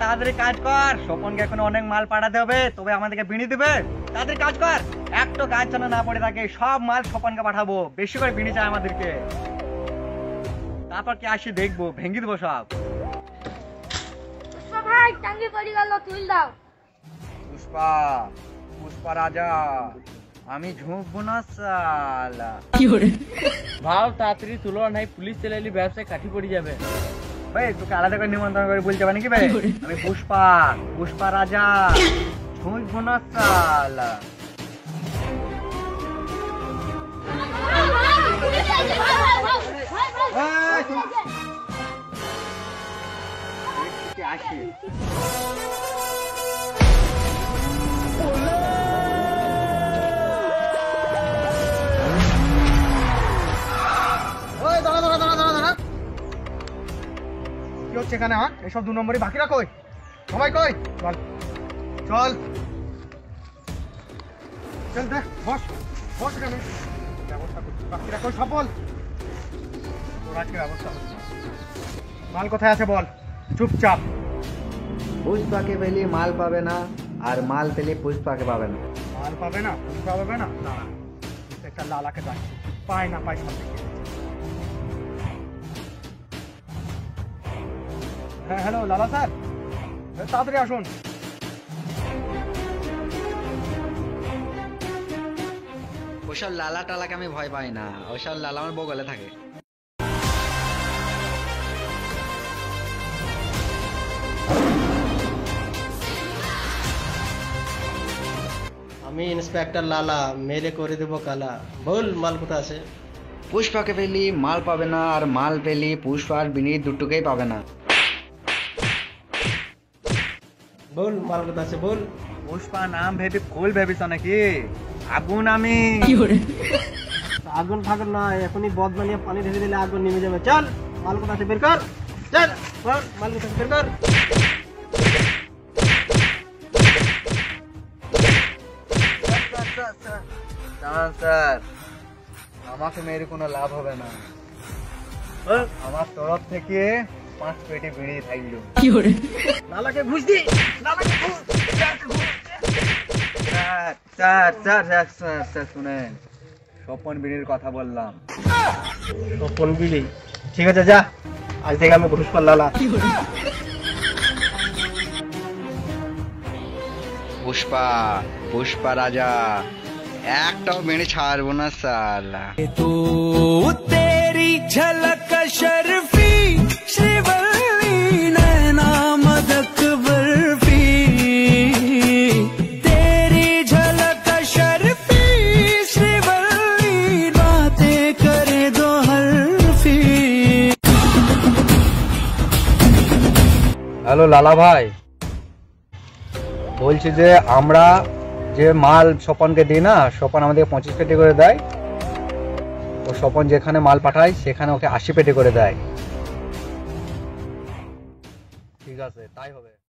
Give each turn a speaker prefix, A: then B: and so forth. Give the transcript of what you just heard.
A: তাড়াতাড়ি কাজ কর, স্বপনকে এখন অনেক মাল পাঠাতে হবে, তবে আমাদেরকে বিড়ি দিবে। তাড়াতাড়ি কাজ কর, একটা কাজ যেন না পড়ে থাকে, সব মাল স্বপনকে পাঠাবো, বেশি করে বিড়ি চাই আমাদেরকে। তারপর কি আসি দেখবো, ভেঙে দেবো সব।
B: পুষ্পা ভাই টাঙ্গি পড়ে গেল, তুল দাও।
A: পুষ্পা, পুষ্পা রাজা, আমি ঝুঁকবো না সালা।
C: ভাও তাড়াতাড়ি তুলো, নাই পুলিশ চলে এলি ব্যবসায় কাঠি পড়ে যাবে।
A: ভাই তোকে আলাদা করে নিমন্ত্রণ করে বলতে পারি নাকি ভাই? আমি পুষ্পা, পুষ্পা রাজা, ঝুঁকবো না সালা। আসি
D: কি হচ্ছে এখানে? হ্যাঁ, এসব 2 নম্বরই বাকিরা কই? সবাই কই? চল চল চল, দেখ বস বস এখানে, ব্যবস্থা করছি। বাকিরা কই সব বল, তোর আজকে ব্যবস্থা করছি। মাল কোথায় আছে বল, চুপচাপ।
A: পুষ্পাকে পেলে মাল পাবে না, আর মাল পেলে পুষ্পাকে পাবে না।
D: মাল পাবে না, পুষ্পা পাবে না, দাঁড়া একটা লালাকে ডাকছি, পায় না পায় সব দেখে। হ্যাঁ হ্যালো লালা স্যার, তাড়াতাড়ি আসুন।
A: ওসব লালা টালাকে আমি ভয় পাই না, ওসব লালা আমার বগলে থাকে।
C: আমি ইন্সপেক্টর লালা, মেরে করে দেবো কালা। বল মাল কোথায় আছে?
A: পুষ্পাকে পেলি মাল পাবে না, আর মাল পেলি পুষ্পার বিনি দুটোকেই পাবে না।
C: বল মাল কোথায় আছে বল।
A: পুষ্পা নাম ভেবে ফুল ভেবিস নাকি? আগুন আমি।
C: আগুন ফাগুন না, এখনই বদ বানিয়ে পানি ঢেলে দিলে আগুন নেমে যাবে। চল মাল কোথায় আছে বের কর, চল বল মাল কোথায় বের কর।
A: স্যার, আমাকে মেরে কোনো লাভ হবে না, আমার তরফ থেকে 5 পেটি বিড়ি থাকলো।
C: লালাকে ঘুষ দি, লালাকে ঘুষ।
A: স্যার শুনেন, স্বপন বিড়ির কথা বললাম।
C: স্বপন বিড়ি? ঠিক আছে যা, আজ থেকে আমি ঘুষ পার লালা।
A: পুষ্পা, পুষ্পা রাজা, একটাও মেরে ছাড়বো না সালা।
E: तू तेरी झलक शर्फी श्रीवल्ली नैना मदक बर्फी, तेरी झलक शर्फी श्रीवल्ली बातें करे दो हरफी।
A: হ্যালো লালা ভাই, বলছি যে আমরা যে মাল স্বপনকে দিই না, স্বপন আমাদের 25 পেটি করে দেয়, ও স্বপন যেখানে মাল পাঠায় সেখানে ওকে 80 পেটি করে দেয়। ঠিক আছে, তাই হবে।